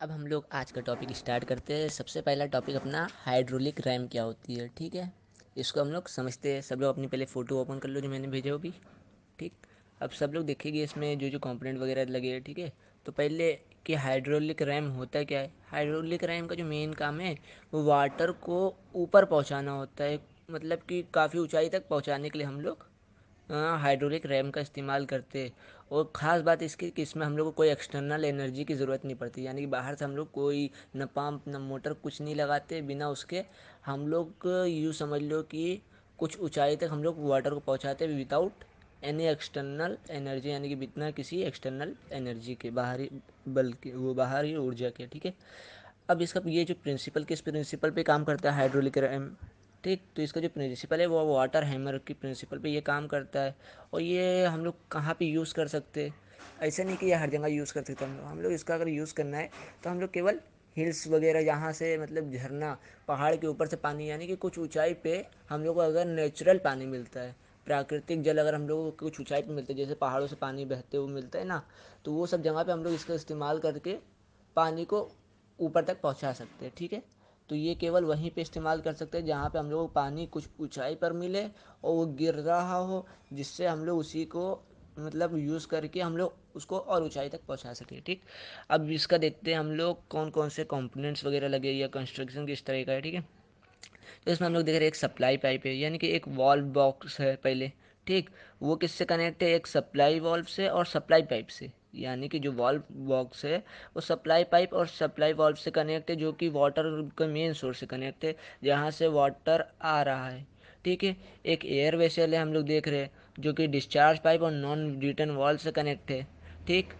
अब हम लोग आज का टॉपिक स्टार्ट करते हैं। सबसे पहला टॉपिक अपना हाइड्रोलिक रैम क्या होती है। ठीक है, इसको हम लोग समझते हैं। सब लोग अपनी पहले फ़ोटो ओपन कर लो जो मैंने भेजा हो भी। ठीक, अब सब लोग देखेंगे इसमें जो जो कंपोनेंट वगैरह लगे हैं। ठीक है, तो पहले कि हाइड्रोलिक रैम होता क्या है। हाइड्रोलिक रैम का जो मेन काम है वो वाटर को ऊपर पहुंचाना होता है, मतलब कि काफ़ी ऊंचाई तक पहुंचाने के लिए हम लोग हाइड्रोलिक रैम का इस्तेमाल करते हैं। और ख़ास बात इसकी कि इसमें हम लोग को कोई एक्सटर्नल एनर्जी की ज़रूरत नहीं पड़ती, यानी कि बाहर से हम लोग कोई न पंप न मोटर कुछ नहीं लगाते। बिना उसके हम लोग यूँ समझ लो कि कुछ ऊंचाई तक हम लोग वाटर को पहुंचाते हैं विदाउट एनी एक्सटर्नल एनर्जी, यानी कि बिना किसी एक्सटर्नल एनर्जी के बाहरी, बल्कि वो बाहरी ऊर्जा के। ठीक है, अब इसका ये जो प्रिंसिपल किस प्रिंसिपल पे काम करता है हाइड्रोलिक रैम। ठीक, तो इसका जो प्रिंसिपल है वो वाटर हैमर की प्रिंसिपल पे ये काम करता है। और ये हम लोग कहाँ पे यूज़ कर सकते हैं, ऐसा नहीं कि ये हर जगह यूज़ कर सकते हम लोग इसका अगर यूज़ करना है तो हम लोग केवल हिल्स वगैरह जहाँ से मतलब झरना पहाड़ के ऊपर से पानी, यानी कि कुछ ऊंचाई पे हम लोग को अगर नेचुरल पानी मिलता है, प्राकृतिक जल अगर हम लोग को कुछ ऊंचाई पे मिलता है, जैसे पहाड़ों से पानी बहते हुए मिलता है ना, तो वो सब जगह पे हम लोग इसका इस्तेमाल करके पानी को ऊपर तक पहुंचा सकते हैं। ठीक है, तो ये केवल वहीं पे इस्तेमाल कर सकते हैं जहाँ पे हम लोग को पानी कुछ ऊंचाई पर मिले और वो गिर रहा हो, जिससे हम लोग उसी को मतलब यूज़ करके हम लोग उसको और ऊंचाई तक पहुंचा सकें। ठीक, अब इसका देखते हैं हम लोग कौन कौन से कंपोनेंट्स वगैरह लगे या कंस्ट्रक्शन किस तरह का है। ठीक है, तो इसमें हम लोग देख रहे हैं एक सप्लाई पाइप है, यानी कि एक वॉल्व बॉक्स है पहले। ठीक, वो किससे कनेक्ट है, एक सप्लाई वॉल्व से और सप्लाई पाइप से। यानी कि जो वॉल्व बॉक्स है वो सप्लाई पाइप और सप्लाई वॉल्व से कनेक्ट है, जो कि वाटर का मेन सोर्स से कनेक्ट है, जहाँ से वाटर आ रहा है। ठीक है, एक एयर वेसल है हम लोग देख रहे हैं, जो कि डिस्चार्ज पाइप और नॉन रिटर्न वॉल्व से कनेक्ट है। ठीक,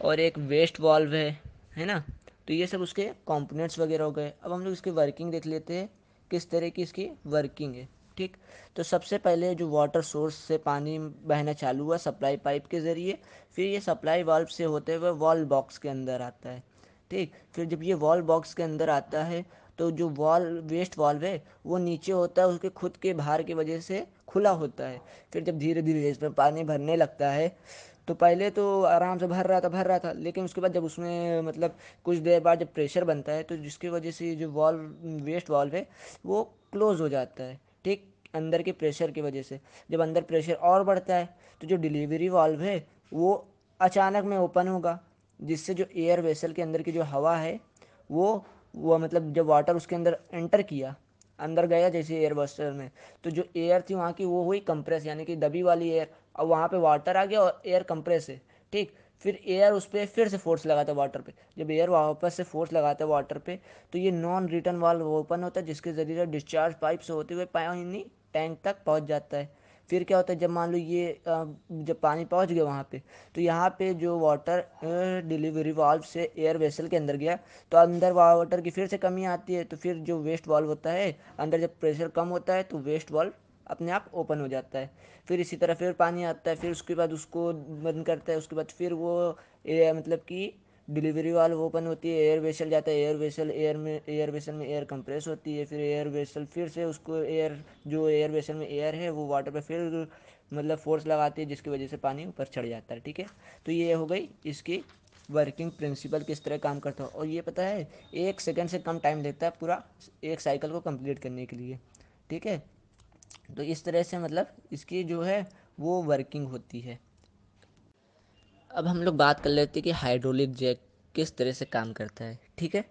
और एक वेस्ट वॉल्व है ना। तो ये सब उसके कंपोनेंट्स वगैरह हो गए। अब हम लोग इसकी वर्किंग देख लेते हैं, किस तरह की इसकी वर्किंग है। ठीक, तो सबसे पहले जो वाटर सोर्स से पानी बहना चालू हुआ सप्लाई पाइप के ज़रिए, फिर ये सप्लाई वाल्व से होते हुए वॉल बॉक्स के अंदर आता है। ठीक, फिर जब ये वॉल बॉक्स के अंदर आता है तो जो वॉल वेस्ट वॉल्व है वो नीचे होता है, उसके खुद के भार की वजह से खुला होता है। फिर जब धीरे धीरे इसमें पानी भरने लगता है, तो पहले तो आराम से भर रहा था, लेकिन उसके बाद जब उसमें मतलब कुछ देर बाद जब प्रेशर बनता है तो जिसकी वजह से जो वॉल्व वेस्ट वॉल्व है वो क्लोज हो जाता है। ठीक, अंदर के प्रेशर की वजह से जब अंदर प्रेशर और बढ़ता है तो जो डिलीवरी वाल्व है वो अचानक में ओपन होगा, जिससे जो एयर वेसल के अंदर की जो हवा है वो मतलब जब वाटर उसके अंदर एंटर किया, अंदर गया जैसे एयर बस्टर में, तो जो एयर थी वहाँ की वो हुई कंप्रेस, यानी कि दबी वाली एयर। अब वहाँ पे वाटर आ गया और एयर कंप्रेस है। ठीक, फिर एयर उस पर फिर से फोर्स लगाता है वाटर पे। जब एयर वापस से फोर्स लगाता है वाटर पे तो ये नॉन रिटर्न वाल्व ओपन होता है, जिसके ज़रिए डिस्चार्ज पाइप से होते हुए पानी टैंक तक पहुँच जाता है। फिर क्या होता है, जब मान लो ये जब पानी पहुंच गया वहाँ पे, तो यहाँ पे जो वाटर डिलीवरी वाल्व से एयर वेसल के अंदर गया, तो अंदर वाटर की फिर से कमी आती है, तो फिर जो वेस्ट वाल्व होता है अंदर जब प्रेशर कम होता है तो वेस्ट वाल्व अपने आप ओपन हो जाता है। फिर इसी तरह फिर पानी आता है, फिर उसके बाद उसको बंद करता है, उसके बाद फिर वो मतलब कि डिलीवरी वाल्व ओपन होती है, एयर वेसल जाता है, एयर वेसल में एयर कंप्रेस होती है, फिर एयर वेसल फिर से उसको एयर जो एयर वेसल में एयर है वो वाटर पे फिर मतलब फोर्स लगाती है, जिसकी वजह से पानी ऊपर चढ़ जाता है। ठीक है, तो ये हो गई इसकी वर्किंग प्रिंसिपल किस तरह काम करता है। और ये पता है 1 सेकंड से कम टाइम लेता है पूरा एक साइकिल को कंप्लीट करने के लिए। ठीक है, तो इस तरह से मतलब इसकी जो है वो वर्किंग होती है। अब हम लोग बात कर लेते हैं कि हाइड्रोलिक जैक किस तरह से काम करता है। ठीक है,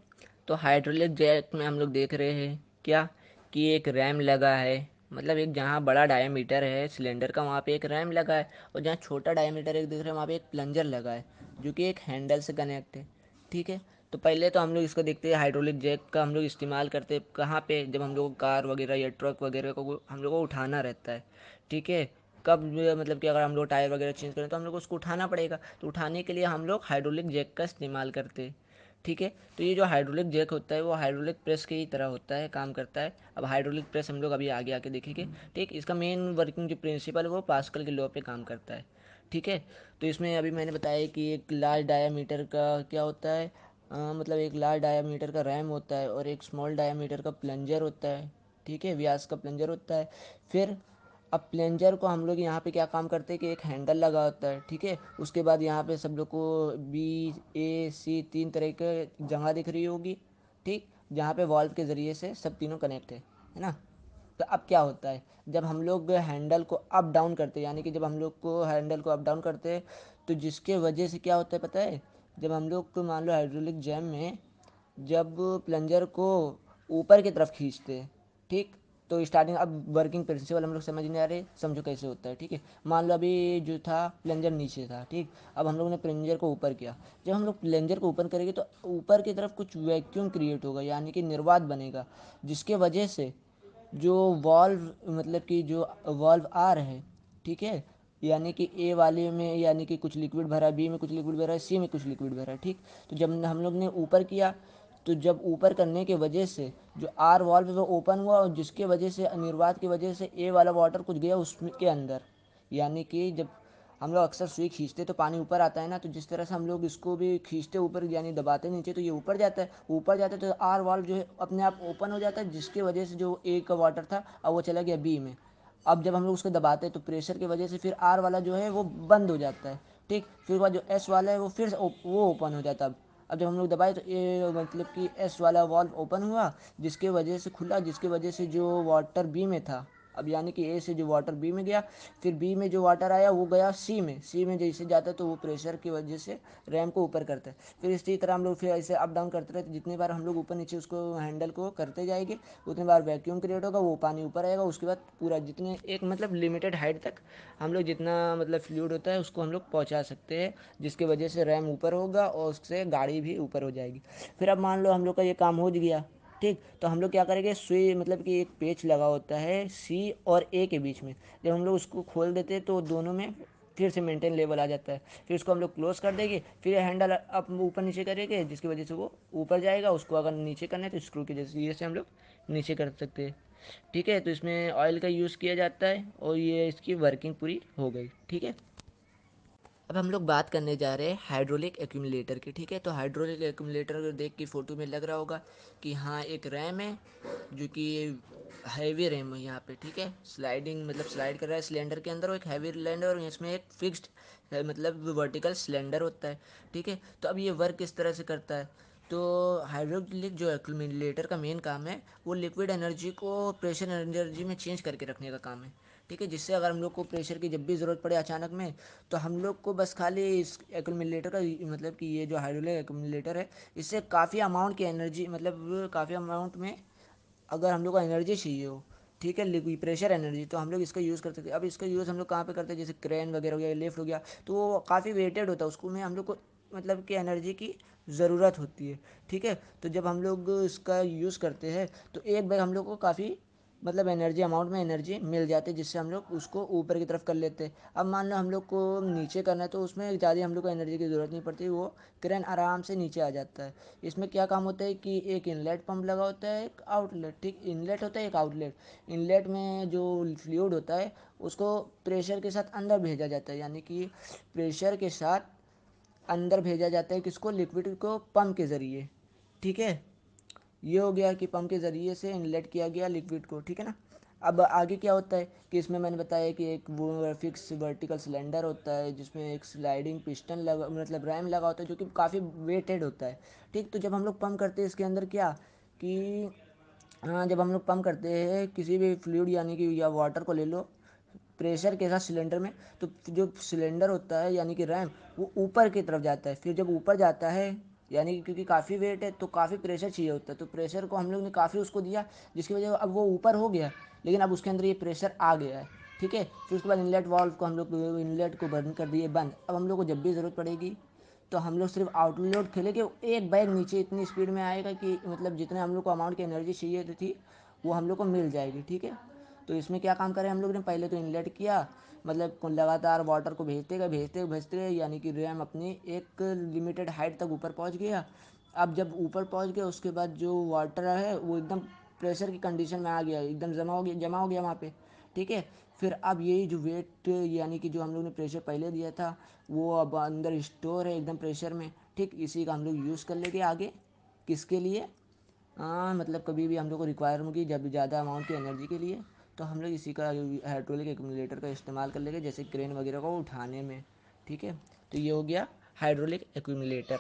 तो हाइड्रोलिक जैक में हम लोग देख रहे हैं क्या कि एक रैम लगा है, मतलब एक जहाँ बड़ा डायमीटर है सिलेंडर का वहाँ पे एक रैम लगा है, और जहाँ छोटा डायमीटर एक दिख रहा है वहाँ पे एक प्लंजर लगा है, जो कि एक हैंडल से कनेक्ट है। ठीक है, तो पहले तो हम लोग इसको देखते हैं हाइड्रोलिक जैक का हम लोग इस्तेमाल करते हैं कहाँ पे, जब हम लोग कार वगैरह या ट्रक वगैरह को हम लोग को उठाना रहता है। ठीक है, कब मतलब कि अगर हम लोग टायर वगैरह चेंज करें तो हम लोग को उसको उठाना पड़ेगा, तो उठाने के लिए हम लोग हाइड्रोलिक जैक का इस्तेमाल करते हैं। ठीक है, तो ये जो हाइड्रोलिक जैक होता है वो हाइड्रोलिक प्रेस की ही तरह होता है, काम करता है। अब हाइड्रोलिक प्रेस हम लोग अभी आगे आके देखेंगे। ठीक, इसका मेन वर्किंग जो प्रिंसिपल है वो पास्कल के लॉ पे काम करता है। ठीक है, तो इसमें अभी मैंने बताया कि एक लार्ज डायामीटर का क्या होता है, मतलब एक लार्ज डायामीटर का रैम होता है और एक स्मॉल डायामीटर का प्लंजर होता है। ठीक है, व्यास का प्लंजर होता है। फिर अब प्लेंजर को हम लोग यहाँ पे क्या काम करते हैं कि एक हैंडल लगा होता है, ठीक है। उसके बाद यहाँ पे सब लोग को B A C 3 तरह के जगह दिख रही होगी, ठीक, जहाँ पे वॉल्व के ज़रिए से सब तीनों कनेक्ट है ना। तो अब क्या होता है, जब हम लोग हैंडल को अप डाउन करते हैं, यानी कि जब हम लोग को हैंडल को अप डाउन करते हैं, तो जिसके वजह से क्या होता है पता है, जब हम लोग को मान लो हाइड्रोलिक जैम में जब प्लंजर को ऊपर की तरफ खींचते हैं, ठीक, तो स्टार्टिंग अब वर्किंग प्रिंसिपल हम लोग समझ नहीं आ रहे, समझो कैसे होता है, ठीक है। मान लो अभी जो था प्लंजर नीचे था, ठीक, अब हम लोग ने प्लंजर को ऊपर किया। जब हम लोग प्लंजर को ऊपर करेंगे तो ऊपर की तरफ कुछ वैक्यूम क्रिएट होगा, यानी कि निर्वात बनेगा, जिसके वजह से जो वॉल्व मतलब कि जो वॉल्व आर है, ठीक है, यानी कि ए वाले में यानी कि कुछ लिक्विड भरा है, बी में कुछ लिक्विड भरा है, सी में कुछ लिक्विड भरा है, ठीक। तो जब हम लोग ने ऊपर किया, तो जब ऊपर करने के वजह से जो आर वॉल्व है वो ओपन हुआ, और जिसके वजह से निर्वात की वजह से ए वाला वाटर कुछ गया उसके अंदर, यानी कि जब हम लोग अक्सर सुई खींचते तो पानी ऊपर आता है ना, तो जिस तरह से हम लोग इसको भी खींचते ऊपर यानी दबाते नीचे, तो ये ऊपर जाता है, ऊपर जाता है तो आर वाल्व जो है अपने आप ओपन हो जाता है, जिसकी वजह से जो ए का वाटर था अब वो चला गया बी में। अब जब हम लोग उसको दबाते हैं तो प्रेशर की वजह से फिर आर वाला जो है वो बंद हो जाता है, ठीक, फिर उसके बाद जो एस वाला है वो फिर से वो ओपन हो जाता है। अब जब हम लोग दबाए तो ए मतलब कि एस वाला वॉल्व ओपन हुआ, जिसके वजह से खुला, जिसकी वजह से जो वाटर बी में था, अब यानी कि ए से जो वाटर बी में गया, फिर बी में जो वाटर आया वो गया सी में, सी में जैसे जाता है तो वो प्रेशर की वजह से रैम को ऊपर करता है। फिर इसी तरह हम लोग फिर ऐसे अप डाउन करते रहते, जितनी बार हम लोग ऊपर नीचे उसको हैंडल को करते जाएंगे उतनी बार वैक्यूम क्रिएट होगा, वो पानी ऊपर आएगा, उसके बाद पूरा जितने एक मतलब लिमिटेड हाइट तक हम लोग जितना मतलब फ्लूइड होता है उसको हम लोग पहुंचा सकते हैं, जिसकी वजह से रैम ऊपर होगा और उससे गाड़ी भी ऊपर हो जाएगी। फिर अब मान लो हम लोग का ये काम हो गया, ठीक, तो हम लोग क्या करेंगे, सुई मतलब कि एक पेच लगा होता है सी और ए के बीच में, जब हम लोग उसको खोल देते हैं तो दोनों में फिर से मेंटेन लेवल आ जाता है, फिर उसको हम लोग क्लोज कर देंगे, फिर हैंडल अप ऊपर नीचे करेंगे, जिसकी वजह से वो ऊपर जाएगा, उसको अगर नीचे करना है तो स्क्रू की जैसे से हम लोग नीचे कर सकते हैं, ठीक है। तो इसमें ऑयल का यूज़ किया जाता है और ये इसकी वर्किंग पूरी हो गई, ठीक है। अब हम लोग बात करने जा रहे हैं हाइड्रोलिक एक्यूमुलेटर की, ठीक है। तो हाइड्रोलिक एक्यूमुलेटर देख के फ़ोटो में लग रहा होगा कि हाँ एक रैम है, जो कि हैवी रैम है यहाँ पे, ठीक है, स्लाइडिंग मतलब स्लाइड कर रहा है सिलेंडर के अंदर, और एक हैवी सिलेंडर और इसमें एक फिक्स्ड मतलब वर्टिकल सिलेंडर होता है, ठीक है। तो अब ये वर्क किस तरह से करता है, तो हाइड्रोलिक जो एक्यूमुलेटर का मेन काम है वो लिक्विड एनर्जी को प्रेशर एनर्जी में चेंज करके रखने का काम है, ठीक है, जिससे अगर हम लोग को प्रेशर की जब भी ज़रूरत पड़े अचानक में, तो हम लोग को बस खाली इस एक्यूमुलेटर का मतलब कि ये जो हाइड्रोलिक एक्यूमुलेटर है, इससे काफ़ी अमाउंट की एनर्जी मतलब काफ़ी अमाउंट में अगर हम लोग को एनर्जी चाहिए हो, ठीक है, लिक्विड प्रेशर एनर्जी, तो हम लोग इसका यूज़ कर सकते हैं। अब इसका यूज़ हम लोग कहाँ पे करते हैं, जैसे क्रेन वगैरह हो गया, लिफ्ट हो गया, तो वो काफ़ी वेटेड होता है, उसको में हम लोग को मतलब कि एनर्जी की ज़रूरत होती है, ठीक है। तो जब हम लोग इसका यूज़ करते हैं तो एक बार हम लोग को काफ़ी मतलब एनर्जी अमाउंट में एनर्जी मिल जाती है, जिससे हम लोग उसको ऊपर की तरफ कर लेते हैं। अब मान लो हम लोग को नीचे करना है तो उसमें ज़्यादा हम लोग को एनर्जी की ज़रूरत नहीं पड़ती, वो क्रेन आराम से नीचे आ जाता है। इसमें क्या काम होता है कि एक इनलेट पंप लगा होता है, एक आउटलेट, ठीक, इनलेट होता है एक आउटलेट। इनलेट में जो फ्लूइड होता है उसको प्रेशर के साथ अंदर भेजा जाता है, यानी कि प्रेशर के साथ अंदर भेजा जाता है किसको, लिक्विड को, पंप के ज़रिए, ठीक है। ये हो गया कि पंप के ज़रिए से इनलेट किया गया लिक्विड को, ठीक है ना। अब आगे क्या होता है कि इसमें मैंने बताया कि एक वो फिक्स वर्टिकल सिलेंडर होता है, जिसमें एक स्लाइडिंग पिस्टन लगा मतलब रैम लगा होता है, जो कि काफ़ी वेटेड होता है, ठीक। तो जब हम लोग पंप करते हैं इसके अंदर क्या कि हाँ, जब हम लोग पंप करते हैं किसी भी फ्लूइड यानी कि या वाटर को ले लो प्रेशर के साथ सिलेंडर में, तो जो सिलेंडर होता है यानी कि रैम वो ऊपर की तरफ जाता है, फिर जब ऊपर जाता है यानी कि क्योंकि काफ़ी वेट है तो काफ़ी प्रेशर चाहिए होता है, तो प्रेशर को हम लोग ने काफ़ी उसको दिया, जिसकी वजह से अब वो ऊपर हो गया, लेकिन अब उसके अंदर ये प्रेशर आ गया है, ठीक है। फिर उसके बाद इनलेट वाल्व को हम लोग इनलेट को बंद कर दिए बंद। अब हम लोग को जब भी ज़रूरत पड़ेगी तो हम लोग सिर्फ आउटलेट खेलेंगे, एक बैग नीचे इतनी स्पीड में आएगा कि मतलब जितने हम लोग को अमाउंट की एनर्जी चाहिए थी वो हम लोग को मिल जाएगी, ठीक है। तो इसमें क्या काम करें हम लोग ने, पहले तो इनलेट किया, मतलब लगातार वाटर को भेजते गए भेजते भेजते गए, यानी कि रैम अपनी एक लिमिटेड हाइट तक ऊपर पहुंच गया। अब जब ऊपर पहुंच गया उसके बाद जो वाटर है वो एकदम प्रेशर की कंडीशन में आ गया, एकदम जमा हो गया वहाँ पे, ठीक है। फिर अब यही जो वेट यानी कि जो हम लोग ने प्रेशर पहले दिया था वो अब अंदर स्टोर है एकदम प्रेशर में, ठीक, इसी का हम लोग यूज़ कर लेंगे आगे, किसके लिए, हाँ मतलब कभी भी हम लोग को रिक्वायर होगी जब ज़्यादा अमाउंट की एनर्जी के लिए, तो हम लोग इसी का हाइड्रोलिक एक्यूमुलेटर का इस्तेमाल कर लेंगे, जैसे क्रेन वगैरह को उठाने में। ठीक है, तो ये हो गया हाइड्रोलिक एक्यूमुलेटर।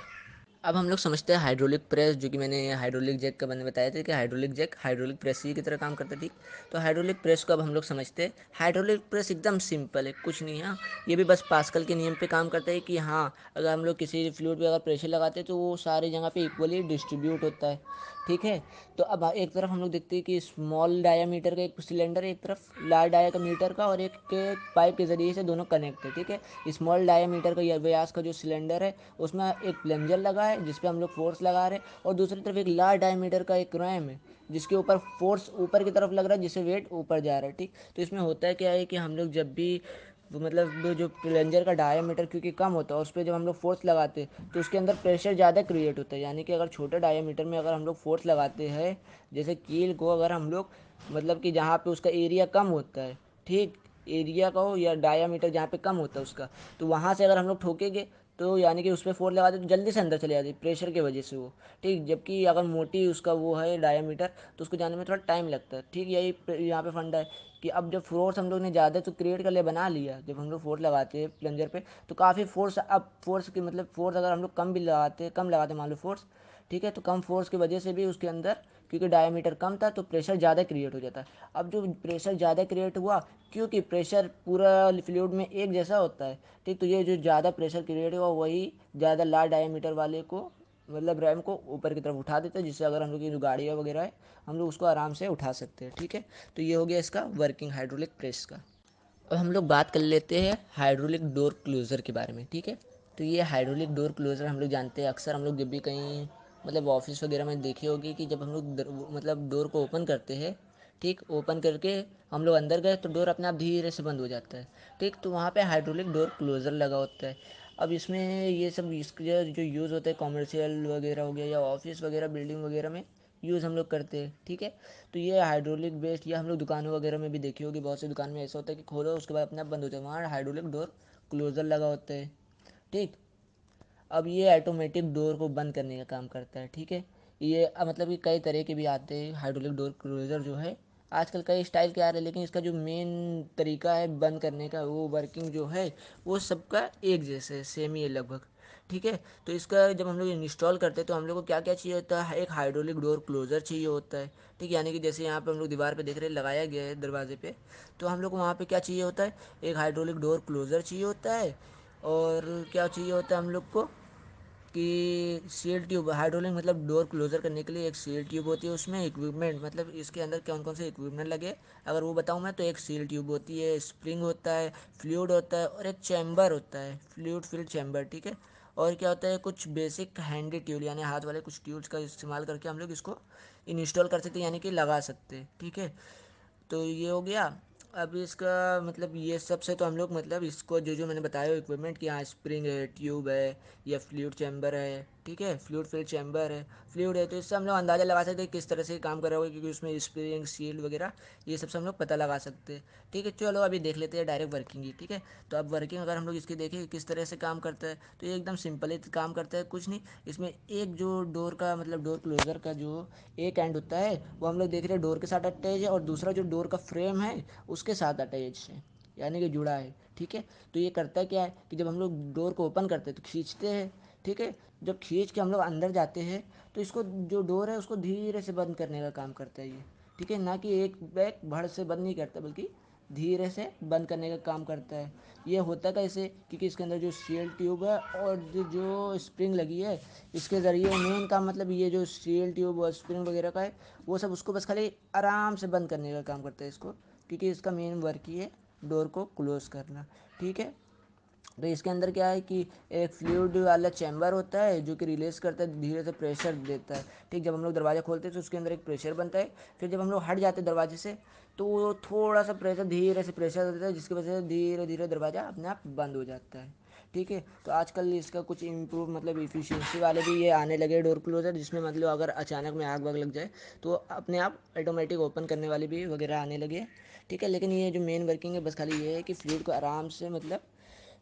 अब हम लोग समझते हैं हाइड्रोलिक प्रेस, जो कि मैंने हाइड्रोलिक जैक का मैंने बताया था कि हाइड्रोलिक जैक हाइड्रोलिक प्रेस ही की तरह काम करता है। ठीक, तो हाइड्रोलिक प्रेस को अब हम लोग समझते हैं। हाइड्रोलिक प्रेस एकदम सिंपल है, कुछ नहीं है। हाँ, ये भी बस पास्कल के नियम पे काम करता है कि हाँ, अगर हम लोग किसी फ्लूइड पे अगर प्रेशर लगाते हैं तो वो सारी जगह पे इक्वली डिस्ट्रीब्यूट होता है। ठीक है, तो अब एक तरफ हम लोग देखते हैं कि स्मॉल डायामीटर का एक सिलेंडर है, एक तरफ लार्ज डायामीटर का, और एक के पाइप के ज़रिए से दोनों कनेक्ट है। ठीक है, स्मॉल डायामीटर का या व्यास का जो सिलेंडर है उसमें एक प्लंजर लगा है जिस पे हम लोग फोर्स लगा रहे हैं, और दूसरी तरफ एक लार्ज डायमीटर का एक रैम है जिसके ऊपर फोर्स ऊपर की तरफ लग रहा है, जिससे वेट ऊपर जा रहा है। ठीक, तो इसमें होता है क्या है कि हम लोग जब भी मतलब वो जो प्लंजर का डायमीटर क्योंकि कम होता है, उस पर जब हम लोग फोर्स लगाते हैं तो उसके अंदर प्रेशर ज़्यादा क्रिएट होता है। यानी कि अगर छोटे डायमीटर में अगर हम लोग फोर्स लगाते हैं, जैसे कील को अगर हम लोग मतलब कि जहाँ पे उसका एरिया कम होता है, ठीक, एरिया का हो या डायामीटर जहाँ पे कम होता है उसका, तो वहाँ से अगर हम लोग ठोकेंगे तो यानी कि उस पर फोर्स लगा दे तो जल्दी से अंदर चले जाती है प्रेशर की वजह से वो। ठीक, जबकि अगर मोटी उसका वो है डायामीटर तो उसको जाने में थोड़ा टाइम लगता है। ठीक, यही यहाँ पे फंडा है कि अब जब फोर्स हम लोग ने ज़्यादा तो क्रिएट कर लिया, बना लिया, जब हम लोग फोर्स लगाते हैं प्लंजर पे तो काफ़ी फोर्स, अब फोर्स की मतलब फोर्स अगर हम लोग कम लगाते मान लो फोर्स, ठीक है, तो कम फोर्स की वजह से भी उसके अंदर क्योंकि डायमीटर कम था तो प्रेशर ज़्यादा क्रिएट हो जाता है। अब जो प्रेशर ज़्यादा क्रिएट हुआ, क्योंकि प्रेशर पूरा फ्लूइड में एक जैसा होता है, ठीक, तो ये जो ज़्यादा प्रेशर क्रिएट हुआ वही ज़्यादा लार्ज डायमीटर वाले को मतलब रैम को ऊपर की तरफ उठा देता है, जिससे अगर हम लोग की जो गाड़ियाँ वगैरह है हम लोग उसको आराम से उठा सकते हैं। ठीक है, तो ये हो गया इसका वर्किंग हाइड्रोलिक प्रेस का। अब हम लोग बात कर लेते हैं हाइड्रोलिक डोर क्लोज़र के बारे में। ठीक है, तो ये हाइड्रोलिक डोर क्लोज़र हम लोग जानते हैं, अक्सर हम लोग जब भी कहीं मतलब ऑफिस वगैरह में देखे होगी कि जब हम लोग मतलब डोर को ओपन करते हैं, ठीक, ओपन करके हम लोग अंदर गए तो डोर अपने आप धीरे से बंद हो जाता है। ठीक, तो वहाँ पे हाइड्रोलिक डोर क्लोज़र लगा होता है। अब इसमें ये सब इसके जो यूज़ होता है कॉमर्शियल वगैरह हो गया या ऑफिस वगैरह बिल्डिंग वगैरह में यूज़ हम लोग करते हैं। ठीक है, तो ये हाइड्रोलिक बेस्ड या हम लोग दुकानों वगैरह में भी देखी होगी, बहुत सी दुकान में ऐसा होता है कि खोलो उसके बाद अपने आप बंद हो जाए, वहाँ हाइड्रोलिक डोर क्लोज़र लगा होता है। ठीक, अब ये ऑटोमेटिक डोर को बंद करने का काम करता है। ठीक है, ये मतलब कि कई तरह के भी आते हैं हाइड्रोलिक डोर क्लोज़र जो है, आजकल कई स्टाइल के आ रहे हैं, लेकिन इसका जो मेन तरीका है बंद करने का, वो वर्किंग जो है वो सबका एक जैसे है, सेम ही है लगभग। ठीक है, तो इसका जब हम लोग इंस्टॉल करते हैं तो हम लोग को क्या क्या चाहिए होता है, एक हाइड्रोलिक डोर क्लोज़र चाहिए होता है। ठीक, यानी कि जैसे यहाँ पे हम लोग दीवार पे देख रहे हैं लगाया गया है दरवाजे पे, तो हम लोग को वहाँ पे क्या चाहिए होता है, एक हाइड्रोलिक डोर क्लोज़र चाहिए होता है। और क्या चाहिए होता है हम लोग को कि सील ट्यूब, हाइड्रोलिक मतलब डोर क्लोजर करने के लिए एक सील ट्यूब होती है, उसमें इक्विपमेंट मतलब इसके अंदर कौन कौन से इक्विपमेंट लगे अगर वो बताऊँ मैं, तो एक सील ट्यूब होती है, स्प्रिंग होता है, फ्लूइड होता है, और एक चैम्बर होता है, फ्लूइड फिल्ड चैम्बर। ठीक है, और क्या होता है, कुछ बेसिक हैंडी ट्यूब यानी हाथ वाले कुछ ट्यूब्स का इस्तेमाल करके हम लोग इसको इंस्टॉल कर सकते हैं, यानी कि लगा सकते हैं। ठीक है, तो ये हो गया। अब इसका मतलब ये सब से तो हम लोग मतलब इसको जो जो मैंने बताया इक्विपमेंट कि हाँ स्प्रिंग है, ट्यूब है, या फ्लूइड चैम्बर है, ठीक है, फ्लूइड फिल्ड चैम्बर है, फ्लूइड है, तो इससे हम लोग अंदाज़ा लगा सकते हैं किस तरह से काम कर रहा होगा, क्योंकि उसमें स्प्रिंग सील वगैरह ये सब से हम लोग पता लगा सकते हैं। ठीक है, चलो अभी देख लेते हैं डायरेक्ट वर्किंग ही। ठीक है, तो अब वर्किंग अगर हम लोग इसकी देखें किस तरह से काम करता है, तो ये एकदम सिंपल ही काम करता है, कुछ नहीं। इसमें एक जो डोर का मतलब डोर क्लोजर का जो एक एंड होता है वो हम लोग देख रहे हैं डोर के साथ अटैच है, और दूसरा जो डोर का फ्रेम है उसके साथ अटैच है, यानी कि जुड़ा है। ठीक है, तो ये करता क्या है कि जब हम लोग डोर को ओपन करते हैं तो खींचते हैं, ठीक है, जब खींच के हम लोग अंदर जाते हैं तो इसको जो डोर है उसको धीरे से बंद करने का काम करता है ये। ठीक है, ना कि एक बैग भड़ से बंद नहीं करता, बल्कि धीरे से बंद करने का काम करता है। ये होता कैसे, क्योंकि इसके अंदर जो सील ट्यूब है और जो स्प्रिंग लगी है, इसके ज़रिए मेन काम मतलब ये जो सील ट्यूब और स्प्रिंग वगैरह का है वो सब उसको बस खाली आराम से बंद करने का काम करता है इसको, क्योंकि इसका मेन वर्क ही है डोर को क्लोज़ करना। ठीक है, तो इसके अंदर क्या है कि एक फ्लूइड वाला चैम्बर होता है जो कि रिलीज करता है, धीरे से प्रेशर देता है। ठीक, जब हम लोग दरवाज़ा खोलते हैं तो उसके अंदर एक प्रेशर बनता है, फिर जब हम लोग हट जाते हैं दरवाजे से तो वो थोड़ा सा प्रेशर धीरे से प्रेशर देता है, जिसकी वजह से धीरे धीरे दरवाज़ा अपने आप बंद हो जाता है। ठीक है, तो आजकल इसका कुछ इम्प्रूव मतलब इफ़िशियंसी वाले भी ये आने लगे डोर क्लोजर, जिसमें मतलब अगर अचानक में आग वाग लग जाए तो अपने आप ऑटोमेटिक ओपन करने वाले भी वगैरह आने लगे। ठीक है, लेकिन ये जो मेन वर्किंग है बस खाली ये है कि फ्लूइड को आराम से मतलब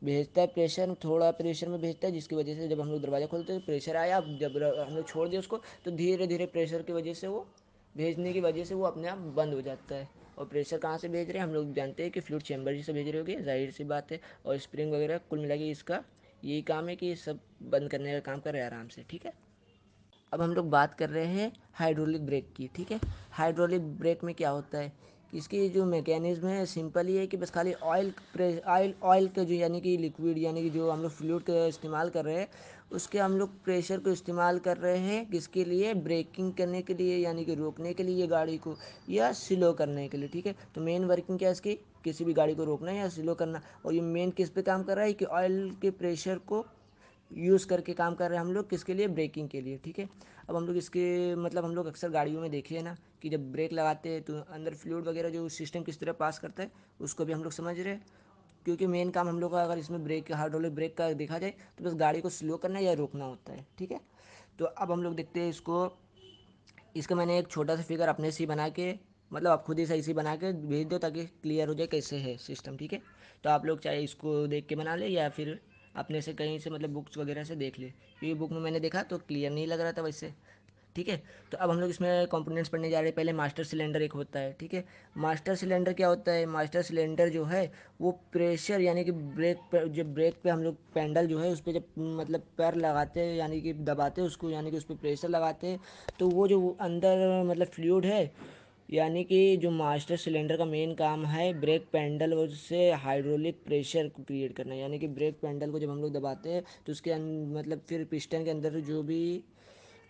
भेजता है, प्रेशर थोड़ा प्रेशर में भेजता है, जिसकी वजह से जब हम लोग दरवाज़ा खोलते हैं तो प्रेशर आया, अब जब हम लोग छोड़ दिए उसको तो धीरे धीरे प्रेशर की वजह से वो भेजने की वजह से वो अपने आप बंद हो जाता है। और प्रेशर कहाँ से भेज रहे हैं हम लोग जानते हैं कि फ्लूइड चैम्बर से भेज रहे होगे, जाहिर सी बात है। और स्प्रिंग वगैरह कुल मिला के इसका यही काम है कि सब बंद करने का काम कर रहे हैं आराम से, ठीक है। अब हम लोग बात कर रहे हैं हाइड्रोलिक ब्रेक की, ठीक है। हाइड्रोलिक ब्रेक में क्या होता है कि इसकी जो मैकेनिज्म है सिंपल ही है कि बस खाली ऑयल का जो यानी कि लिक्विड यानी कि जो हम लोग फ्लूइड का इस्तेमाल कर रहे हैं उसके हम लोग प्रेशर को इस्तेमाल कर रहे हैं किसके लिए, ब्रेकिंग करने के लिए यानी कि रोकने के लिए गाड़ी को या स्लो करने के लिए, ठीक है। तो मेन वर्किंग क्या है इसकी, किसी भी गाड़ी को रोकना या स्लो करना। और ये मेन किस पे काम कर रहा है कि ऑयल के प्रेशर को यूज़ करके काम कर रहे हैं हम लोग किसके लिए, ब्रेकिंग के लिए, ठीक है। अब हम लोग इसके मतलब हम लोग अक्सर गाड़ियों में देखे हैं ना कि जब ब्रेक लगाते हैं तो अंदर फ्लूइड वगैरह जो सिस्टम किस तरह पास करता है उसको भी हम लोग समझ रहे हैं। क्योंकि मेन काम हम लोग का अगर इसमें ब्रेक हाइड्रोलिक ब्रेक का देखा जाए तो बस गाड़ी को स्लो करना या रोकना होता है, ठीक है। तो अब हम लोग देखते हैं इसको, इसका मैंने एक छोटा सा फिगर अपने से ही बना के मतलब आप खुद ही सही से बना के भेज दो ताकि क्लियर हो जाए कैसे है सिस्टम, ठीक है। तो आप लोग चाहे इसको देख के बना ले या फिर अपने से कहीं से मतलब बुक्स वगैरह से देख ले, क्योंकि बुक में मैंने देखा तो क्लियर नहीं लग रहा था वैसे, ठीक है। तो अब हम लोग इसमें कंपोनेंट्स पढ़ने जा रहे हैं। पहले मास्टर सिलेंडर एक होता है, ठीक है। मास्टर सिलेंडर क्या होता है, मास्टर सिलेंडर जो है वो प्रेशर यानी कि ब्रेक पर जब ब्रेक पे हम लोग पैडल जो है उस पर जब मतलब पैर लगाते हैं यानी कि दबाते हैं उसको यानी कि उस पर प्रेशर लगाते हैं तो वो जो अंदर मतलब फ्लूइड है यानी कि जो मास्टर सिलेंडर का मेन काम है ब्रेक पैडल से हाइड्रोलिक प्रेशर को क्रिएट करना। यानी कि ब्रेक पैडल को जब हम लोग दबाते हैं तो उसके मतलब फिर पिस्टन के अंदर जो भी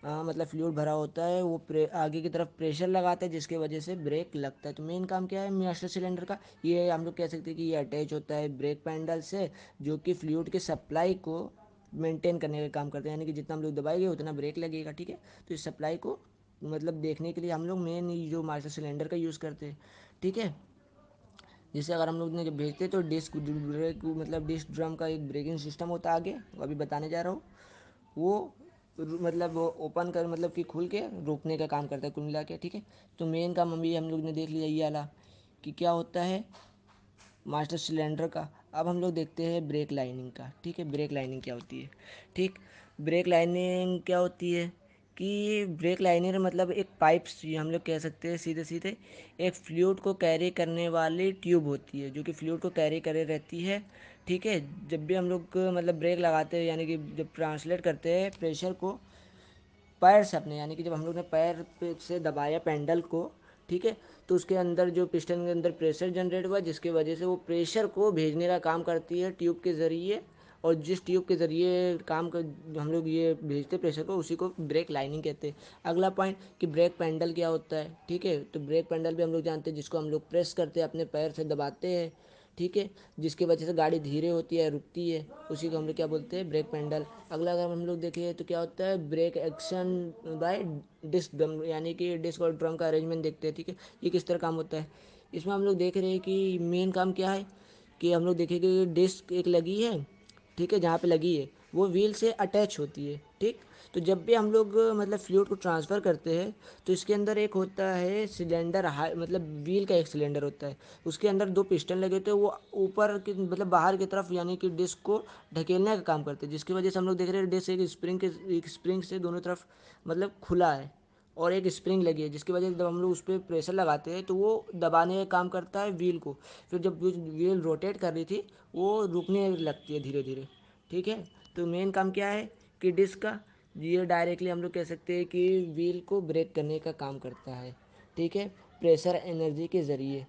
मतलब फ्लूइड भरा होता है वो आगे की तरफ प्रेशर लगाता है जिसकी वजह से ब्रेक लगता है। तो मेन काम क्या है मास्टर सिलेंडर का, ये हम लोग कह सकते हैं कि ये अटैच होता है ब्रेक पैडल से जो कि फ्लूइड के सप्लाई को मेंटेन करने का काम करते हैं। यानी कि जितना हम लोग दबाएंगे उतना ब्रेक लगेगा, ठीक है। तो इस सप्लाई को मतलब देखने के लिए हम लोग मेन जो मास्टर सिलेंडर का यूज़ करते हैं, ठीक है। जिससे अगर हम लोग ने जब भेजते तो डिस्क ब्रेक मतलब डिस्क ड्रम का एक ब्रेकिंग सिस्टम होता है आगे, वो अभी बताने जा रहा हूँ। वो मतलब वो ओपन कर मतलब कि खुल के रोकने का काम करता है कुल मिला के, ठीक है। तो मेन काम अभी हम लोग ने देख लिया ये वाला कि क्या होता है मास्टर सिलेंडर का। अब हम लोग देखते हैं ब्रेक लाइनिंग का, ठीक है। ब्रेक लाइनिंग क्या होती है, ठीक। ब्रेक लाइनिंग क्या होती है कि ब्रेक लाइनर मतलब एक पाइप हम लोग कह सकते हैं सीधे सीधे एक फ्लूइड को कैरी करने वाली ट्यूब होती है जो कि फ्लूइड को कैरी करे रहती है, ठीक है। जब भी हम लोग मतलब ब्रेक लगाते हैं यानी कि जब ट्रांसलेट करते हैं प्रेशर को पैर से अपने यानी कि जब हम लोग ने पैर पे से दबाया पैडल को, ठीक है। तो उसके अंदर जो पिस्टन के अंदर प्रेशर जनरेट हुआ जिसकी वजह से वो प्रेशर को भेजने का काम करती है ट्यूब के ज़रिए। और जिस ट्यूब के ज़रिए काम कर हम लोग ये भेजते प्रेशर को उसी को ब्रेक लाइनिंग कहते हैं। अगला पॉइंट कि ब्रेक पैडल क्या होता है, ठीक है। तो ब्रेक पैडल भी हम लोग जानते हैं जिसको हम लोग प्रेस करते हैं अपने पैर से दबाते हैं, ठीक है। जिसकी वजह से गाड़ी धीरे होती है रुकती है, उसी को हम लोग क्या बोलते हैं ब्रेक पैडल। अगला अगर हम लोग देखें तो क्या होता है brake action by disc drum यानी कि डिस्क और ड्रम का अरेंजमेंट देखते हैं, ठीक है। ये किस तरह काम होता है इसमें हम लोग देख रहे हैं कि मेन काम क्या है कि हम लोग देखें कि डिस्क एक लगी है, ठीक है। जहाँ पे लगी है वो व्हील से अटैच होती है, ठीक। तो जब भी हम लोग मतलब फ्लूइड को ट्रांसफ़र करते हैं तो इसके अंदर एक होता है सिलेंडर मतलब व्हील का एक सिलेंडर होता है उसके अंदर दो पिस्टन लगे होते हैं वो ऊपर की मतलब बाहर की तरफ यानी कि डिस्क को ढकेलने का काम करते हैं जिसकी वजह से हम लोग देख रहे हैं डिस्क एक स्प्रिंग से दोनों तरफ मतलब खुला है और एक स्प्रिंग लगी है जिसकी वजह से जब हम लोग उस पर प्रेशर लगाते हैं तो वो दबाने का काम करता है व्हील को। फिर जब व्हील रोटेट कर रही थी वो रुकने लगती है धीरे धीरे, ठीक है। तो मेन काम क्या है कि डिस्क का ये डायरेक्टली हम लोग कह सकते हैं कि व्हील को ब्रेक करने का काम करता है, ठीक है, प्रेशर एनर्जी के ज़रिए,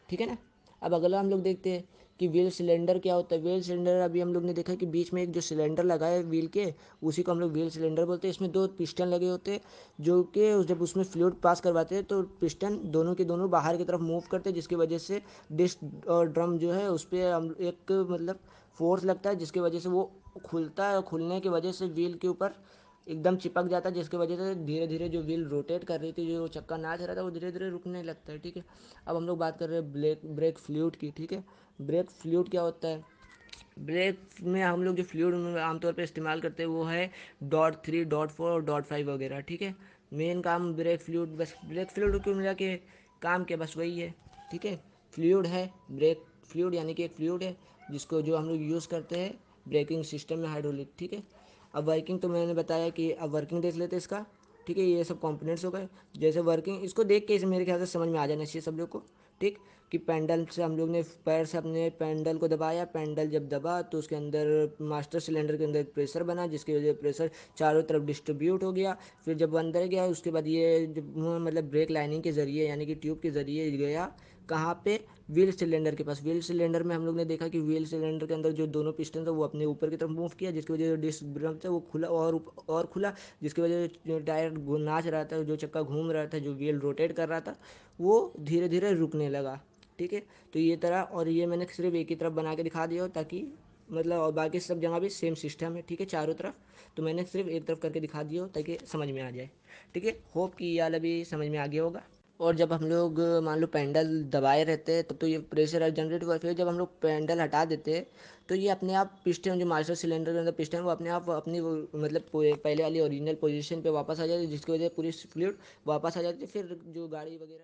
ठीक है ना। अब अगला हम लोग देखते हैं कि व्हील सिलेंडर क्या होता है। व्हील सिलेंडर अभी हम लोग ने देखा कि बीच में एक जो सिलेंडर लगा है व्हील के उसी को हम लोग व्हील सिलेंडर बोलते हैं। इसमें दो पिस्टन लगे होते हैं जो कि जब उसमें फ्लूइड पास करवाते हैं तो पिस्टन दोनों के दोनों बाहर की तरफ मूव करते हैं जिसकी वजह से डिस्क और ड्रम जो है उस पर हम एक मतलब फोर्स लगता है जिसकी वजह से वो खुलता है और खुलने की वजह से व्हील के ऊपर एकदम चिपक जाता है जिसकी वजह से धीरे धीरे जो व्हील रोटेट कर रही थी जो चक्का नाच रहा था वो धीरे धीरे रुकने लगता है, ठीक है। अब हम लोग बात कर रहे हैं ब्रेक फ्लूइड की, ठीक है। ब्रेक फ्लूइड क्या होता है, ब्रेक में हम लोग जो फ्लूइड में आमतौर पर इस्तेमाल करते हैं वो है .3 .4 और .5 वगैरह, ठीक है। मेन काम ब्रेक फ्लूइड बस ब्रेक फ्लूइड को मिला के काम क्या बस वही है, ठीक है। फ्लूइड है ब्रेक फ्लूइड यानी कि एक फ्लूइड है जिसको जो हम लोग यूज़ करते हैं ब्रेकिंग सिस्टम में हाइड्रोलिक, ठीक है। अब वर्किंग तो मैंने बताया कि अब वर्किंग देख लेते हैं इसका। ठीक है, ये सब कंपोनेंट्स हो गए। जैसे वर्किंग, इसको देख के इसे मेरे ख्याल से समझ में आ जाना चाहिए सब लोग को। ठीक, कि पेंडल से हम लोग ने पैर से अपने पेंडल को दबाया, पेंडल जब दबा तो उसके अंदर मास्टर सिलेंडर के अंदर प्रेशर बना, जिसकी वजह से प्रेशर चारों तरफ डिस्ट्रीब्यूट हो गया। फिर जब अंदर गया उसके बाद ये मतलब ब्रेक लाइनिंग के ज़रिए यानी कि ट्यूब के ज़रिए गया कहाँ पे, व्हील सिलेंडर के पास। व्हील सिलेंडर में हम लोग ने देखा कि व्हील सिलेंडर के अंदर जो दोनों पिस्टन था वो अपने ऊपर की तरफ मूव किया, जिसकी वजह से डिस्क ब्रम था वो खुला और खुला, जिसकी वजह से जो टायर नाच रहा था, जो चक्का घूम रहा था, जो व्हील रोटेट कर रहा था, वो धीरे धीरे रुकने लगा। ठीक है, तो ये तरह, और ये मैंने सिर्फ एक ही तरफ बना के दिखा दिया हो ताकि मतलब, और बाकी सब जगह भी सेम सिस्टम है। ठीक है, चारों तरफ तो मैंने सिर्फ एक तरफ करके दिखा दिया हो ताकि समझ में आ जाए। ठीक है, होप कि ये वाला भी समझ में आ गया होगा। और जब हम लोग मान लो पेंडल दबाए रहते हैं तब तो ये प्रेशर जनरेट हुआ, फिर जब हम लोग पेंडल हटा देते हैं तो ये अपने आप पिस्टन, जो मास्टर सिलेंडर के अंदर पिस्टन, वो अपने आप अपनी मतलब पहले वाली ओरिजिनल पोजीशन पे वापस आ जाती है, जिसकी वजह से पूरी फ्लूइड वापस आ जाती है। फिर जो गाड़ी वगैरह